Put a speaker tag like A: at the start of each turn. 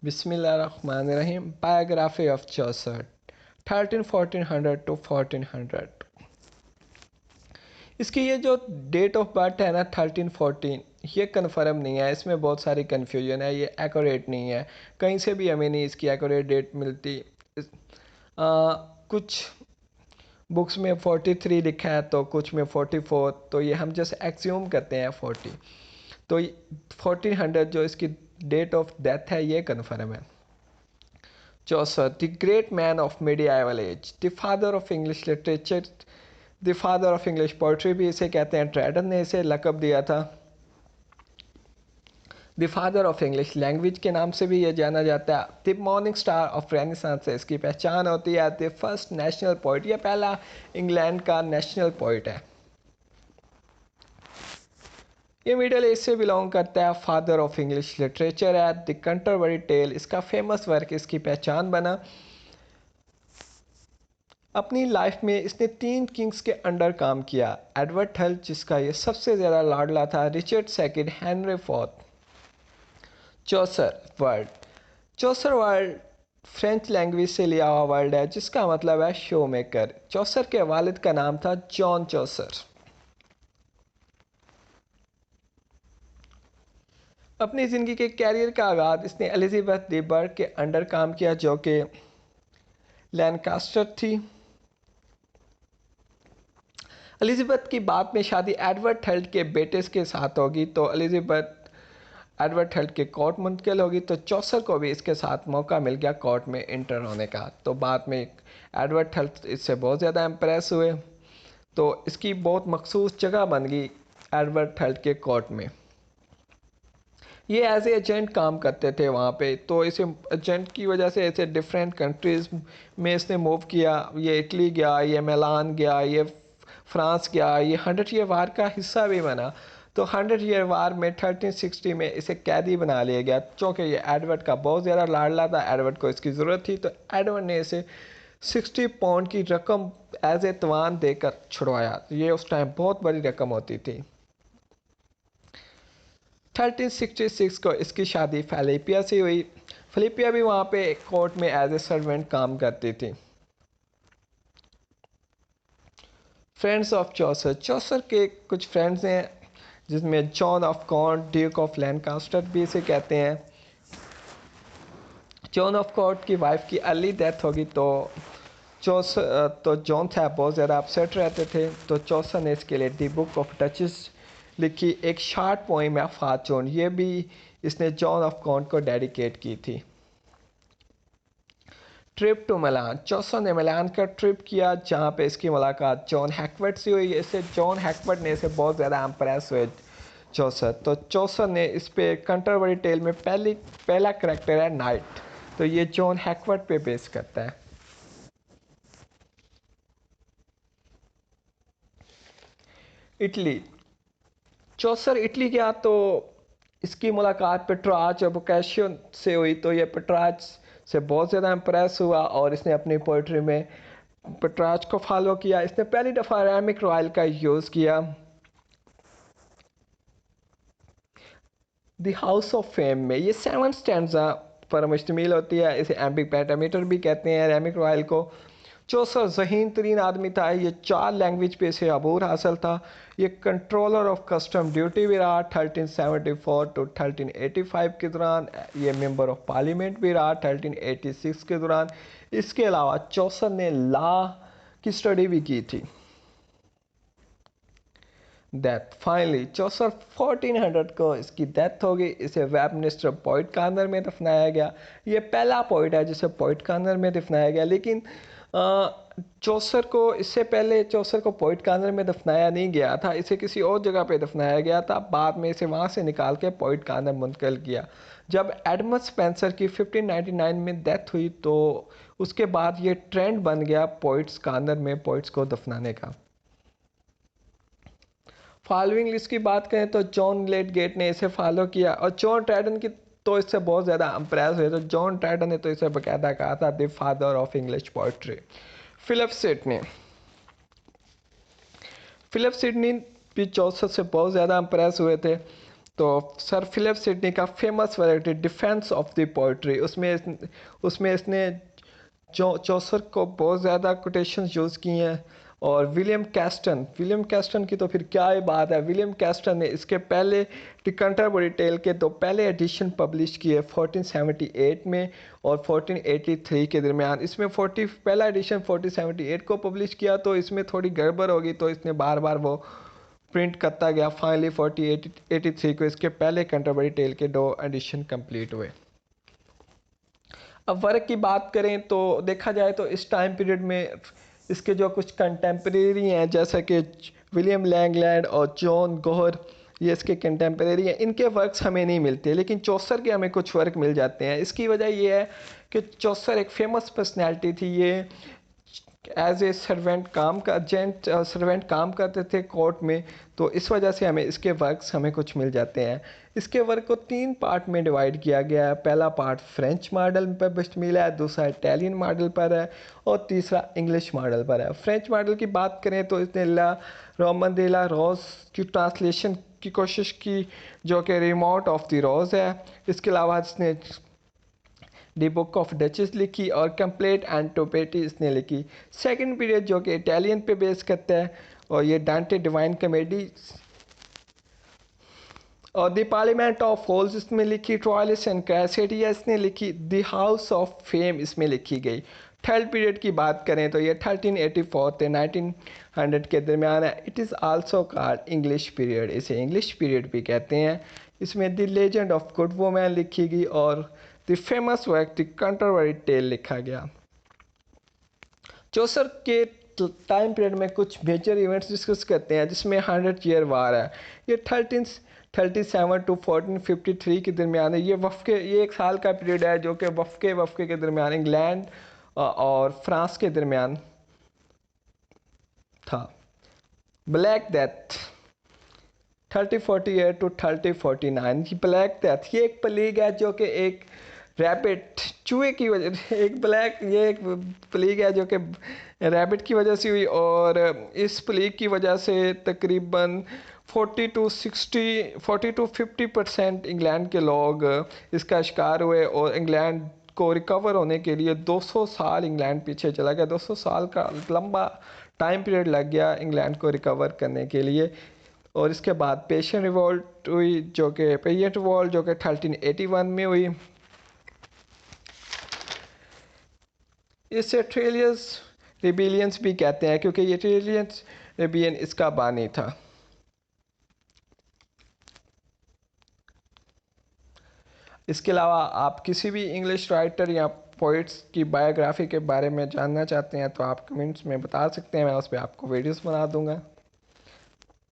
A: बिस्मिल्लाहिर्रहमानिर्रहीम। Biography of Chaucer 1400 to 1400। इसकी ये जो डेट ऑफ बर्थ है ना 1314, ये कन्फर्म नहीं है, इसमें बहुत सारी कन्फ्यूजन है, ये एक्यूरेट नहीं है, कहीं से भी हमें नहीं इसकी एक्यूरेट डेट मिलती। कुछ बुक्स में 43 लिखा है तो कुछ में 44, तो ये हम जस्ट एक्ज्यूम करते हैं 40। तो 1400 जो इसकी डेट ऑफ डेथ है ये कन्फर्म है। Chaucer, the great man of medieval age, the father of English literature, the father of English poetry भी इसे कहते हैं, ट्रेडन ने इसे लक़ब दिया था। The father of English language के नाम से भी ये जाना जाता है। The morning star of renaissance से इसकी पहचान होती है। द फर्स्ट नेशनल पोइट, ये पहला इंग्लैंड का नेशनल पोइट है। ये मिडल एज से बिलोंग करता है। फादर ऑफ इंग्लिश लिटरेचर है। द कंटरवरी टेल इसका फेमस वर्क, इसकी पहचान बना। अपनी लाइफ में इसने 3 किंग्स के अंडर काम किया। एडवर्ड हल जिसका ये सबसे ज़्यादा लाडला था, रिचर्ड सेकंड, हेनरी फोर्थ। चौसर वर्ड, चौसर वर्ड फ्रेंच लैंग्वेज से लिया हुआ वर्ड है जिसका मतलब है शो मेकर। चौसर के वालिद का नाम था जॉन चौसर। अपनी ज़िंदगी के कैरियर का आगाज़ इसने एलिजाबेथ दी बर्ग के अंडर काम किया जो कि लैनकास्टर थी। एलिजाबेथ की बाद में शादी एडवर्ड हल्ट के बेटे के साथ होगी, तो एलिजाबेथ एडवर्ड हल्ट के कोर्ट मुंतकिल होगी, तो चौसर को भी इसके साथ मौका मिल गया कोर्ट में इंटर होने का। तो बाद में एडवर्ड हल्ट इससे बहुत ज़्यादा इम्प्रेस हुए, तो इसकी बहुत मखसूस जगह बन गई एडवर्ड हल्ट के कोर्ट में। ये एज ए एजेंट काम करते थे वहाँ पे, तो इसे एजेंट की वजह से ऐसे डिफरेंट कंट्रीज़ में इसने मूव किया। ये इटली गया, ये मिलान गया, ये फ्रांस गया, ये 100 ईयर वार का हिस्सा भी बना। तो 100 ईयर वार में 1360 में इसे कैदी बना लिया गया, चूँकि ये एडवर्ड का बहुत ज़्यादा लाडला था, एडवर्ड को इसकी ज़रूरत थी, तो एडवर्ड ने इसे 60 पाउंड की रकम एज ए तवान देकर छुड़वाया। ये उस टाइम बहुत बड़ी रकम होती थी। 1366 को इसकी शादी फिलिपिया से हुई। फिलिपिया भी वहाँ पे कोर्ट में एज ए सर्वेंट काम करती थी। फ्रेंड्स ऑफ चौसर, चौसर के कुछ फ्रेंड्स हैं जिसमें John of Gaunt, Duke of Lancaster भी इसे कहते हैं। जॉन ऑफ कॉन्ट की वाइफ की अर्ली डेथ होगी, तो जॉन था बहुत ज़्यादा अपसेट रहते थे, तो चौसर ने इसके लिए दी बुक ऑफ डचेस लिखी, एक शार्ट पोइम है फार्चून, ये भी इसने जॉन ऑफ कॉन्ट को डेडिकेट की थी। ट्रिप टू मिलान, चौसर ने मिलान का ट्रिप किया जहाँ पे इसकी मुलाकात जॉन हैकवर्ड से हुई। इससे जॉन हैकवर्ड ने इसे बहुत ज़्यादा इम्प्रेस हुए चौसर, तो चौसर ने इस पे कंटरवरी टेल में पहला करेक्टर है नाइट, तो ये जॉन हैकवर्ड पे बेस करता है। इटली, चौसर इटली गया तो इसकी मुलाकात पेट्रार्च और बोकाशियो से हुई, तो ये पेट्रार्च से बहुत ज़्यादा इम्प्रेस हुआ और इसने अपनी पोइट्री में पेट्रार्च को फॉलो किया। इसने पहली दफ़ा रैमिक रॉयल का यूज़ किया। द हाउस ऑफ फेम में ये 7 स्टैंजा पर मुश्तमिल होती है, इसे एम्बिक पेंटामीटर भी कहते हैं रैमिक रॉयल को। चौसर ज़हीन तरीन आदमी था, ये 4 लैंग्वेज पे इसे अबूर हासिल था। ये कंट्रोलर ऑफ कस्टम ड्यूटी भी रहा 1374 to 1385 के दौरान। ये मेंबर ऑफ पार्लियामेंट भी रहा 1386 के दौरान। इसके अलावा चौसर ने लॉ की स्टडी भी की थी। डेथ, फाइनली चौसर 1400 को इसकी डेथ हो गई। इसे वेबमिनिस्टर पोइट कॉर्नर में दफनाया गया। ये पहला पोइट है जिसे पोइट कॉर्नर में दफनाया गया, लेकिन चौसर को इससे पहले चौसर को पोइट कॉर्नर में दफनाया नहीं गया था, इसे किसी और जगह पे दफनाया गया था। बाद में इसे वहाँ से निकाल के पोइट कॉर्नर मुंतकिल किया। जब एडमंड स्पेंसर की 1599 में डेथ हुई, तो उसके बाद ये ट्रेंड बन गया पोइट्स कॉर्नर में पोइट्स को दफनाने का। फॉलोइंग लिस्ट की बात करें तो जॉन लेडगेट ने इसे फॉलो किया और जॉन ट्रैडन की तो इससे बहुत ज़्यादा इम्प्रेस हुए, तो जॉन ट्रैडन ने तो इसे बकायदा कहा था the father of English poetry. Philip Sidney भी चौसर से बहुत ज़्यादा इम्प्रेस हुए थे। तो सर फिलिप सिडनी का famous work defence of the poetry, उसमें इसने चौसर को बहुत ज़्यादा कोटेशंस यूज़ की हैं। और विलियम कैस्टन की तो फिर क्या ही बात है। विलियम कैस्टन ने इसके पहले द कैंटरबरी टेल के दो पहले एडिशन पब्लिश किए 1478 में और 1483 के दरमियान। इसमें पहला एडिशन 1478 को पब्लिश किया तो इसमें थोड़ी गड़बड़ होगी, तो इसने बार बार वो प्रिंट करता गया। फाइनली 1483 को इसके पहले कैंटरबरी टेल के दो एडिशन कंप्लीट हुए। अब वर्क की बात करें तो देखा जाए तो इस टाइम पीरियड में इसके जो कुछ कंटेम्प्रेरी हैं, जैसे कि विलियम लैंगलैंड और जॉन गोहर, ये इसके कंटेम्प्रेरी हैं। इनके वर्क्स हमें नहीं मिलते, लेकिन चौसर के हमें कुछ वर्क मिल जाते हैं। इसकी वजह ये है कि चौसर एक फेमस पर्सनैलिटी थी। ये एज ए सर्वेंट काम करते थे कोर्ट में, तो इस वजह से इसके वर्क्स हमें कुछ मिल जाते हैं। इसके वर्क को 3 पार्ट में डिवाइड किया गया है। पहला पार्ट फ्रेंच मॉडल पर मुश्तमिल है, दूसरा इटालियन मॉडल पर है और तीसरा इंग्लिश मॉडल पर है। फ्रेंच मॉडल की बात करें तो इसने ला रोमन दे ला रोज की ट्रांसलेशन की कोशिश की, जो कि रिमोट ऑफ द रोज है। इसके अलावा इसने दी बुक ऑफ डचेस लिखी और कंप्लेट एंड टोपेटी इसने लिखी। सेकंड पीरियड जो कि इटालियन पे बेस करता है, और ये डांटे डिवाइन कॉमेडी और द पार्लियामेंट ऑफ फॉल्स इसमें लिखी। ट्रायलिस एंड क्राइसेडिया इसने लिखी। द हाउस ऑफ फेम इसमें लिखी गई। थर्ड पीरियड की बात करें तो ये 1384 से 1900 के दरमियान है। It is also called English period, इसे इंग्लिश पीरियड भी कहते हैं। इसमें the legend of good woman लिखी गई और the famous work the Canterbury tale लिखा गया। चौसर के टाइम पीरियड में कुछ मेजर इवेंट्स डिस्कस करते हैं, जिसमें 100 ईयर वार है। ये 1337 टू 1453 के दरमियान है। ये 1 साल का पीरियड है, जो कि वफ़के के दरमियान इंग्लैंड और फ्रांस के दरमियान था। Black death 3048 to 3049। Black death ये एक प्लेग है, जो कि एक रैबिट चूहे की वजह एक प्लेग है जो कि रैबिट की वजह से हुई। और इस प्लेग की वजह से तकरीबन 40 टू 50% इंग्लैंड के लोग इसका शिकार हुए। और इंग्लैंड को रिकवर होने के लिए 200 साल इंग्लैंड पीछे चला गया। 200 साल का लंबा टाइम पीरियड लग गया इंग्लैंड को रिकवर करने के लिए। और इसके बाद पेशियन रिवॉल्ट हुई, जो कि 1381 में हुई। इसे ट्रेलियस रिबेलियंस भी कहते हैं, क्योंकि ये ट्रेलियस रिबेलियन इसका बानी था। इसके अलावा आप किसी भी इंग्लिश राइटर या पोइट्स की बायोग्राफी के बारे में जानना चाहते हैं तो आप कमेंट्स में बता सकते हैं, मैं उस पर आपको वीडियोस बना दूंगा।